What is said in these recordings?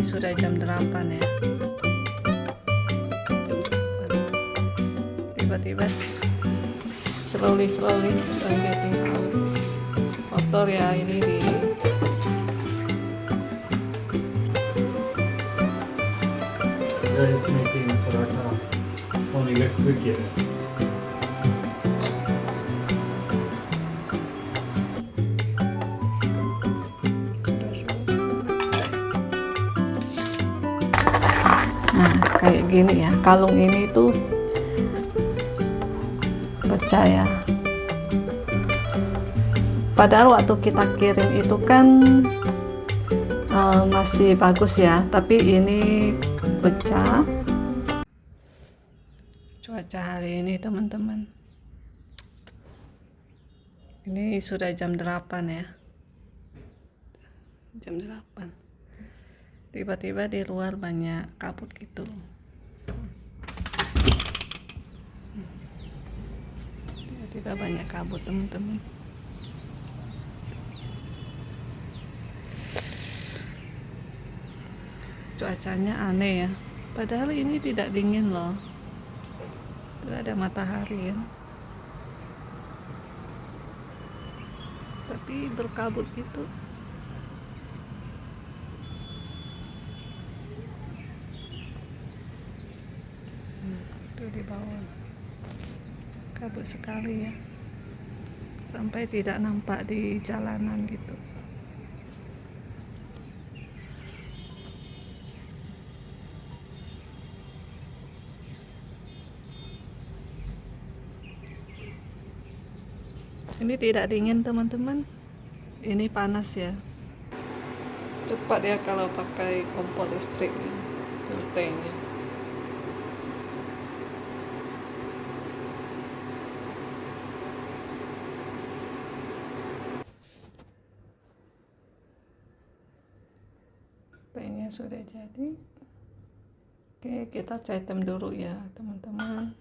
sudah jam 8 ya. Tiba-tiba slowly I'm getting out. Kotor ya ini di Guys making paratha on electric here. Nah, kayak gini ya. Kalung ini tuh pecah ya. Padahal waktu kita kirim itu kan masih bagus ya, tapi ini pecah. Cuaca hari ini teman-teman, ini sudah jam 8 ya, jam 8. Tiba-tiba di luar banyak kabut gitu. Tiba-tiba banyak kabut teman-teman. Cuacanya aneh ya, padahal ini tidak dingin loh, tidak ada matahari ya, tapi berkabut gitu. Itu di bawah kabut sekali ya, sampai tidak nampak di jalanan gitu. Ini tidak dingin teman-teman, ini panas ya. Cepat ya kalau pakai kompor listrik ya, turutnya. Tehnya sudah jadi. Oke, kita cetem dulu ya teman-teman.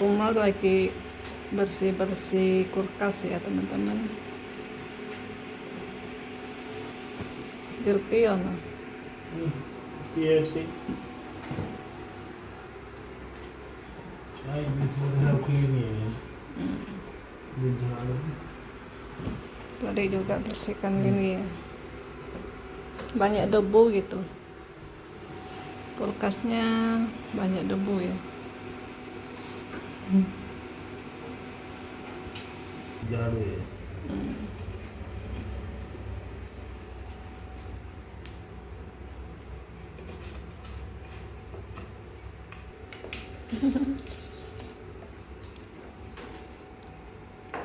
Umar lagi bersih-bersih kulkas ya teman-teman. Dirty ya no? KFC. Try before have cleaning. Tadi juga bersihkan gini ya. Banyak debu gitu. Kulkasnya banyak debu ya. Jaru ya.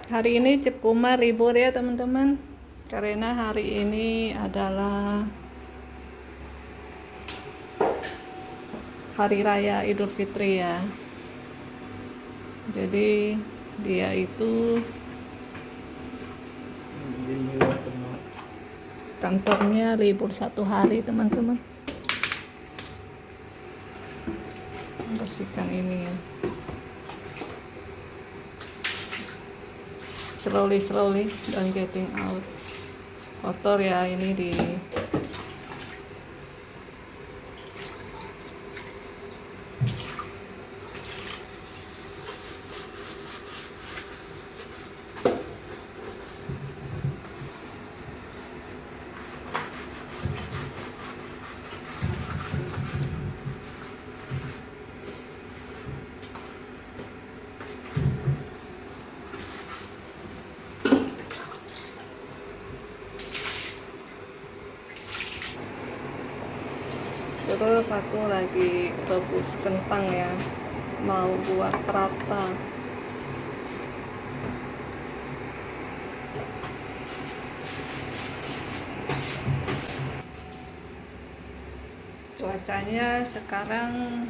Hari ini Cip Kumar libur ya teman-teman, karena hari ini adalah Hari Raya Idul Fitri ya. Jadi dia itu kantornya libur 1 hari teman-teman. Bersihkan ini ya. Slowly I'm getting out. Kotor ya ini di terus aku lagi rebus kentang ya, mau buat prata. Cuacanya sekarang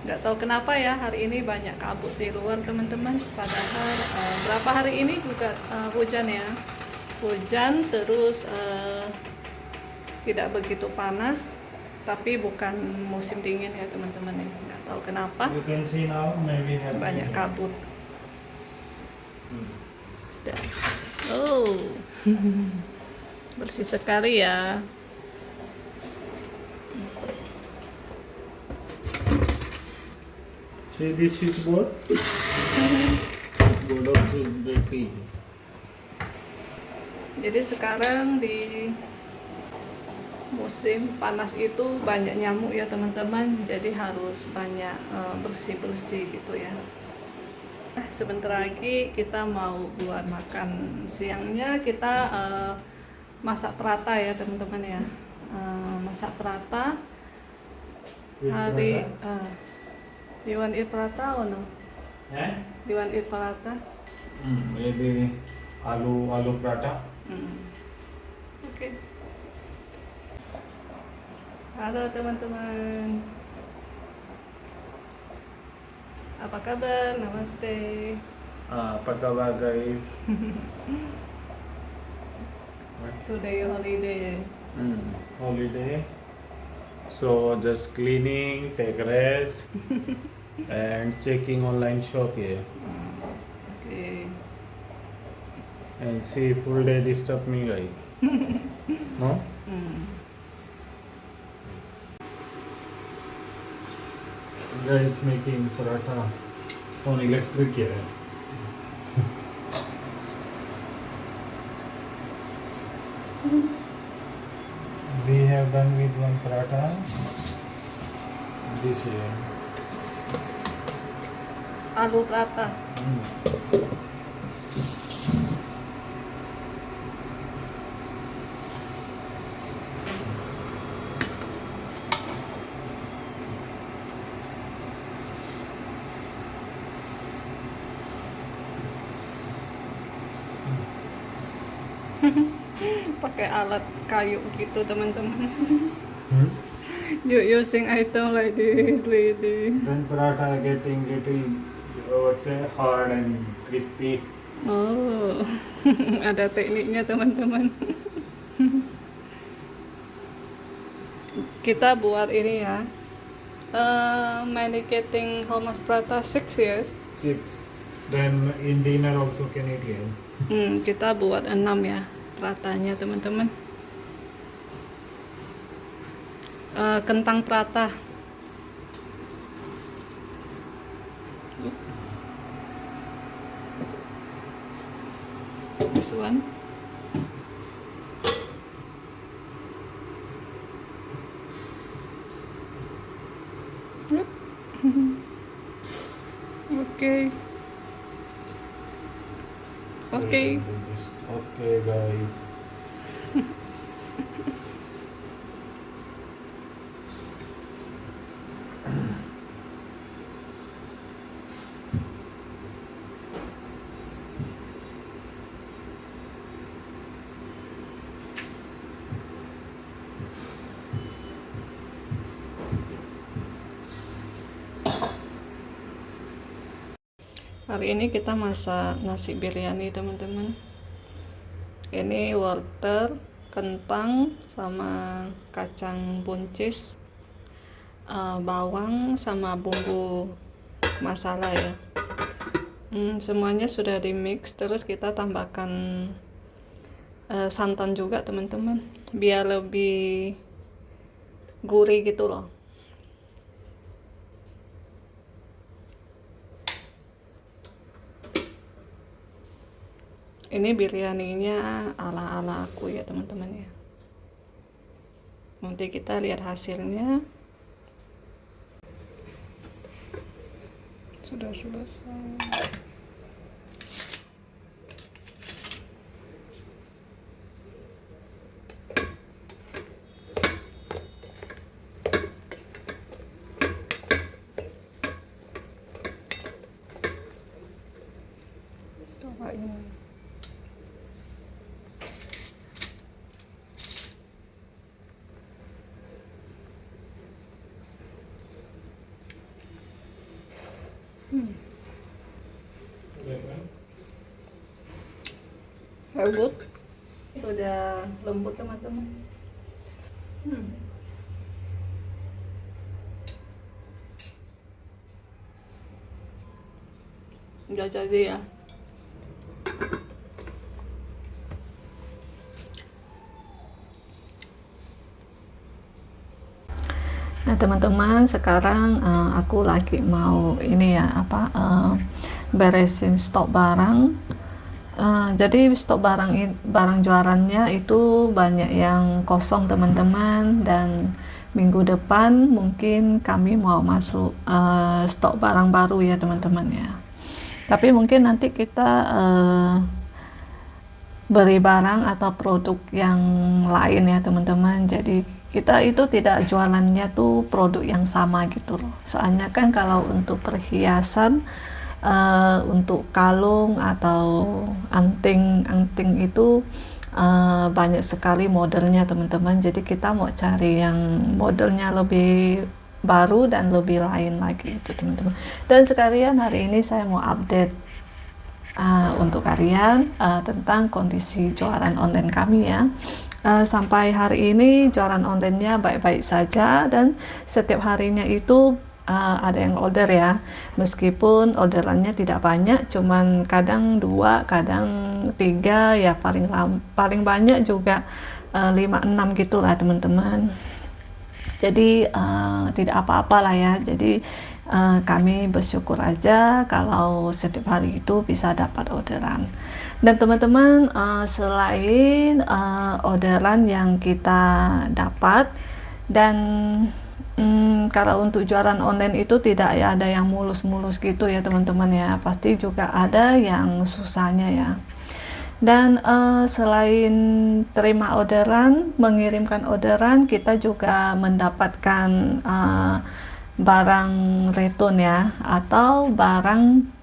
nggak tahu kenapa ya, hari ini banyak kabut di luar teman-teman. Padahal berapa hari ini juga hujan ya, hujan terus tidak begitu panas, tapi bukan musim dingin ya teman-teman ya. Nggak tahu kenapa You can see now maybe have banyak kabut. Sudah Oh, bersih sekali ya. See this switchboard? Board of battery. Jadi sekarang di musim panas itu banyak nyamuk ya teman-teman. Jadi harus banyak bersih-bersih gitu ya. Nah, sebentar lagi kita mau buat makan siangnya. Kita masak prata ya teman-teman ya. Masak prata. Hari you want eat prata or no? Eh? You want eat prata? Maybe aloo prata. Oke. Halo teman-teman. Apa kabar? Namaste. Apa kabar guys? Today holiday. Holiday. So just cleaning, take rest, and checking online shop here. Okay. And see full day disturb me guys. No? Guys making paratha on electric here. We have done with one paratha. This here. Aloo prata. Pakai alat kayu gitu teman-teman. You using item like this lady. Then paratha getting little, what's say, hard and crispy. Oh, ada tekniknya teman-teman. Kita buat ini ya. Medicating how much prata 6 years. 6. Then in dinner also can eat here. Kita buat 6 ya pratanya teman-teman. Kentang prata. This one. Look. Okay. Okay. Okay guys. Hari ini kita masak nasi biryani teman-teman. Ini wortel, kentang, sama kacang buncis, bawang, sama bumbu masala ya. Semuanya sudah di mix. Terus kita tambahkan santan juga teman-teman, biar lebih gurih gitu loh. Ini biryaninya ala-ala aku ya teman-teman ya. Nanti kita lihat hasilnya. Sudah selesai. Cobain. Lembut, sudah lembut teman-teman. Udah jadi ya. teman-teman, sekarang aku lagi mau ini ya beresin stok barang. Jadi stok barang jualannya itu banyak yang kosong teman-teman, dan minggu depan mungkin kami mau masuk stok barang baru ya teman-teman ya. Tapi mungkin nanti kita beri barang atau produk yang lain ya teman-teman. Jadi kita itu tidak jualannya tuh produk yang sama gitu loh. Soalnya kan kalau untuk perhiasan, untuk kalung atau anting itu banyak sekali modelnya teman-teman. Jadi kita mau cari yang modelnya lebih baru dan lebih lain lagi itu teman-teman. Dan sekalian hari ini saya mau update untuk kalian tentang kondisi jualan online kami ya. Sampai hari ini jualan online-nya baik-baik saja, dan setiap harinya itu ada yang order ya, meskipun orderannya tidak banyak, cuman kadang 2, kadang 3 ya, paling banyak juga 5-6 gitulah teman-teman. Jadi tidak apa-apa lah ya. Jadi kami bersyukur aja kalau setiap hari itu bisa dapat orderan. Dan teman-teman, selain orderan yang kita dapat, dan kalau untuk jualan online itu tidak ya ada yang mulus-mulus gitu ya teman-teman ya, pasti juga ada yang susahnya ya. Dan selain terima orderan, mengirimkan orderan, kita juga mendapatkan barang return ya, atau barang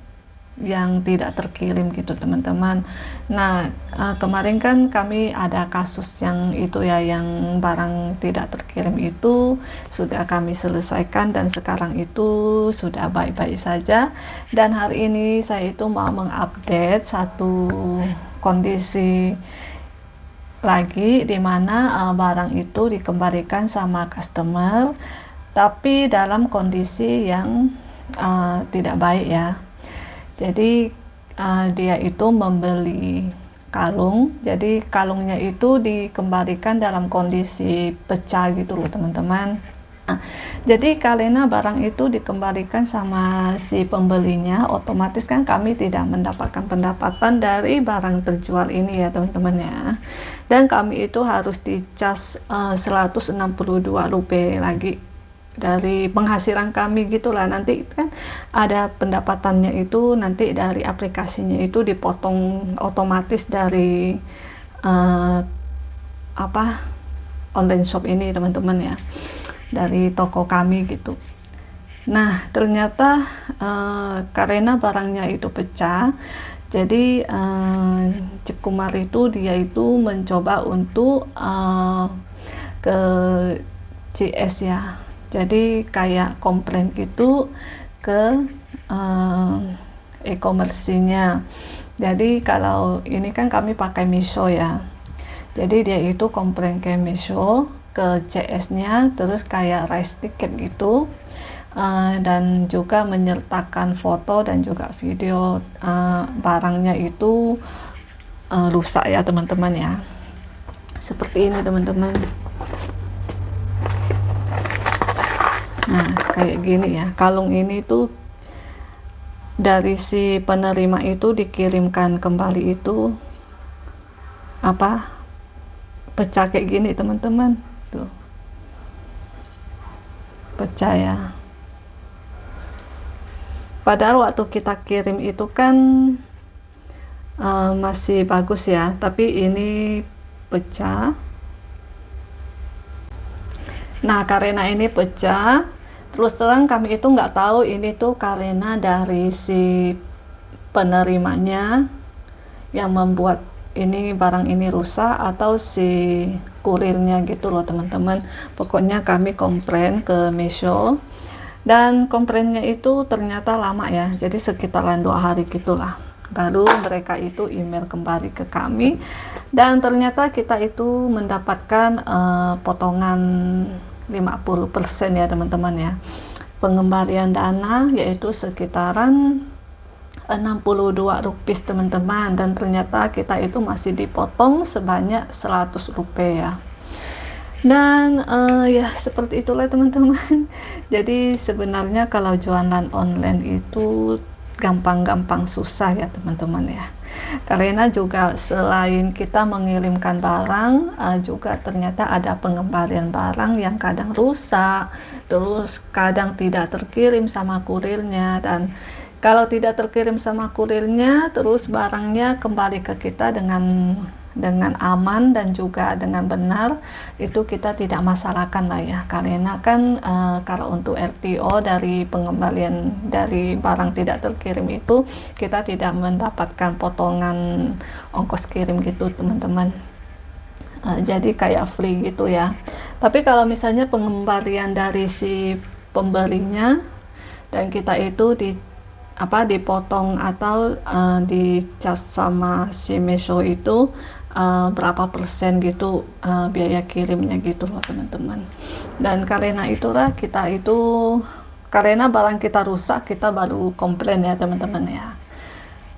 yang tidak terkirim gitu teman-teman. Nah, kemarin kan kami ada kasus yang itu ya, yang barang tidak terkirim itu sudah kami selesaikan, dan sekarang itu sudah baik-baik saja. Dan hari ini saya itu mau mengupdate satu kondisi lagi, di mana barang itu dikembalikan sama customer, tapi dalam kondisi yang tidak baik ya. Jadi dia itu membeli kalung, jadi kalungnya itu dikembalikan dalam kondisi pecah gitu loh teman-teman. Jadi karena barang itu dikembalikan sama si pembelinya, otomatis kan kami tidak mendapatkan pendapatan dari barang terjual ini ya teman-teman ya. Dan kami itu harus dicas Rp162 lagi dari penghasilan kami gitulah. Nanti kan ada pendapatannya itu nanti dari aplikasinya itu dipotong otomatis dari online shop ini teman-teman ya, dari toko kami gitu. Nah ternyata karena barangnya itu pecah, jadi Cip Kumar itu dia itu mencoba untuk ke CS ya. Jadi kayak komplain gitu ke e-commerce-nya. Jadi kalau ini kan kami pakai Misho ya. Jadi dia itu komplain ke Misho, ke CS-nya, terus kayak raise ticket gitu, dan juga menyertakan foto dan juga video barangnya itu rusak ya teman-teman ya. Seperti ini teman-teman. Nah kayak gini ya, kalung ini tuh dari si penerima itu dikirimkan kembali itu pecah kayak gini teman-teman, tuh pecah ya. Padahal waktu kita kirim itu kan masih bagus ya, tapi ini pecah. Nah karena ini pecah, terus terang kami itu nggak tahu ini tuh karena dari si penerimanya yang membuat ini barang ini rusak, atau si kurirnya gitu loh teman-teman. Pokoknya kami komplain ke Misho, dan komplainnya itu ternyata lama ya, jadi sekitaran 2 hari gitulah baru mereka itu email kembali ke kami, dan ternyata kita itu mendapatkan potongan 50% ya teman-teman ya, pengembalian dana, yaitu sekitaran Rp62 teman-teman, dan ternyata kita itu masih dipotong sebanyak Rp100 ya. Dan ya seperti itulah teman-teman. Jadi sebenarnya kalau jualan online itu gampang-gampang susah ya teman-teman ya. Karena juga selain kita mengirimkan barang, juga ternyata ada pengembalian barang yang kadang rusak, terus kadang tidak terkirim sama kurirnya, dan kalau tidak terkirim sama kurirnya, terus barangnya kembali ke kita dengan aman dan juga dengan benar, itu kita tidak masalahkan lah ya. Karena kan kalau untuk RTO dari pengembalian dari barang tidak terkirim itu kita tidak mendapatkan potongan ongkos kirim gitu teman-teman. Jadi kayak free gitu ya. Tapi kalau misalnya pengembalian dari si pembelinya dan kita itu dipotong atau dicas sama si Meso itu berapa persen gitu biaya kirimnya gitu loh teman-teman. Dan karena itulah kita itu, karena barang kita rusak kita baru komplain ya teman-teman ya.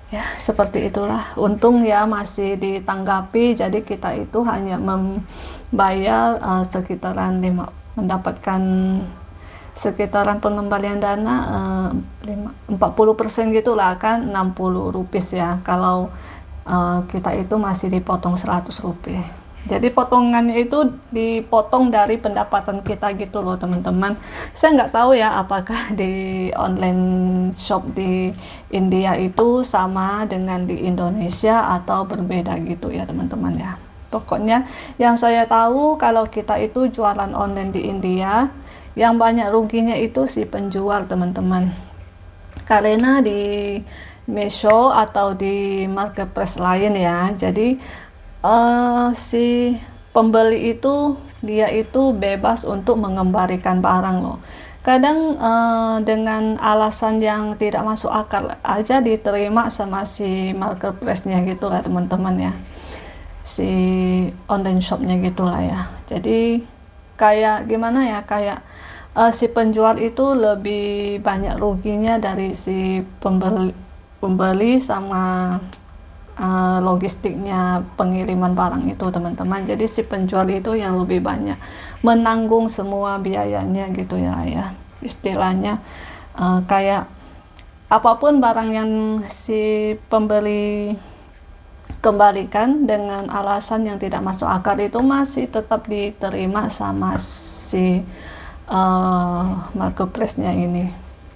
Ya seperti itulah, untung ya masih ditanggapi, jadi kita itu hanya membayar mendapatkan sekitaran pengembalian dana 40% gitulah, kan 60 rupiah ya. Kalau kita itu masih dipotong 100 rupiah. Jadi potongannya itu dipotong dari pendapatan kita gitu loh teman-teman. Saya nggak tahu ya apakah di online shop di India itu sama dengan di Indonesia atau berbeda gitu ya teman-teman ya. Pokoknya yang saya tahu kalau kita itu jualan online di India, yang banyak ruginya itu si penjual teman-teman. Karena di Meesho atau di marketplace lain ya, jadi si pembeli itu dia itu bebas untuk mengembalikan barang loh. Kadang dengan alasan yang tidak masuk akal aja diterima sama si marketplace-nya gitu lah teman-teman ya, si online shopnya gitulah ya. Jadi kayak gimana ya, kayak si penjual itu lebih banyak ruginya dari si pembeli sama logistiknya pengiriman barang itu teman-teman. Jadi si penjual itu yang lebih banyak menanggung semua biayanya gitu ya istilahnya. Kayak apapun barang yang si pembeli kembalikan dengan alasan yang tidak masuk akal itu masih tetap diterima sama si marketplace-nya ini.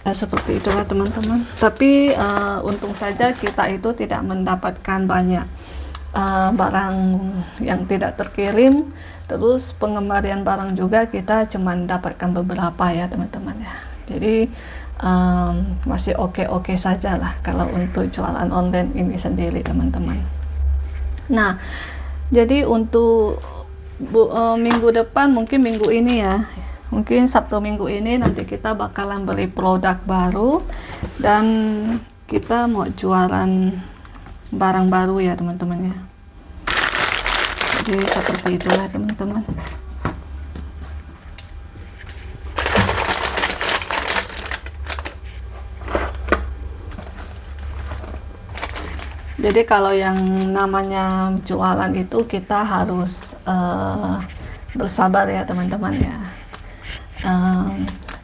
Seperti itulah teman-teman. Tapi untung saja kita itu tidak mendapatkan banyak barang yang tidak terkirim. Terus pengembalian barang juga kita cuma mendapatkan beberapa ya teman-teman ya. Jadi masih oke-oke saja lah kalau untuk jualan online ini sendiri teman-teman. Nah, jadi untuk minggu depan, mungkin minggu ini ya, mungkin Sabtu Minggu ini nanti kita bakalan beli produk baru dan kita mau jualan barang baru ya teman-teman ya. Jadi seperti itulah teman-teman. Jadi kalau yang namanya jualan itu kita harus bersabar ya teman-teman ya.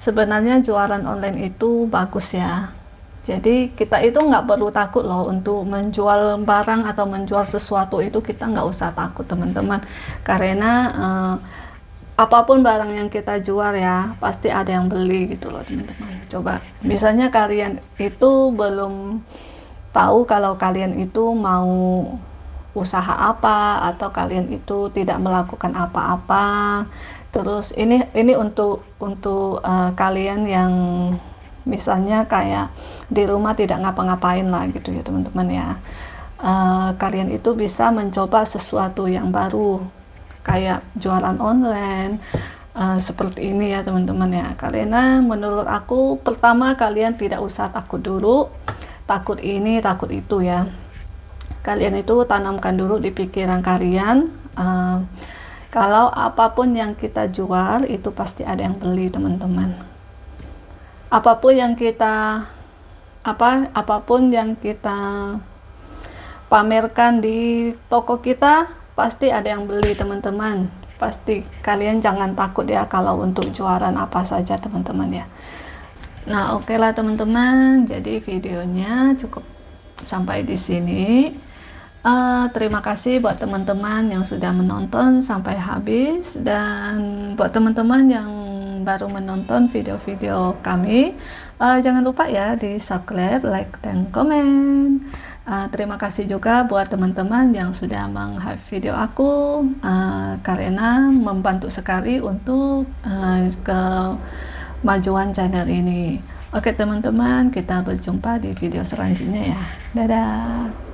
Sebenarnya jualan online itu bagus ya. Jadi kita itu nggak perlu takut loh untuk menjual barang atau menjual sesuatu, itu kita nggak usah takut teman-teman. Karena apapun barang yang kita jual ya pasti ada yang beli gitu loh teman-teman. Coba misalnya kalian itu belum tahu kalau kalian itu mau usaha apa atau kalian itu tidak melakukan apa-apa. Terus ini untuk kalian yang misalnya kayak di rumah tidak ngapa-ngapain lah gitu ya teman-teman ya. Kalian itu bisa mencoba sesuatu yang baru kayak jualan online seperti ini ya teman-teman ya. Karena menurut aku pertama kalian tidak usah takut dulu, takut ini takut itu ya. Kalian itu tanamkan dulu di pikiran kalian, kalau apapun yang kita jual itu pasti ada yang beli teman-teman. Apapun yang kita pamerkan di toko kita pasti ada yang beli teman-teman. pasti kalian jangan takut ya kalau untuk juaran apa saja teman-teman ya. Nah, oke lah teman-teman, jadi videonya cukup sampai di sini. Terima kasih buat teman-teman yang sudah menonton sampai habis, dan buat teman-teman yang baru menonton video-video kami, jangan lupa ya di subscribe, like, dan komen. Terima kasih juga buat teman-teman yang sudah meng-hype video aku, karena membantu sekali untuk kemajuan channel ini. Oke teman-teman, kita berjumpa di video selanjutnya ya. Dadah.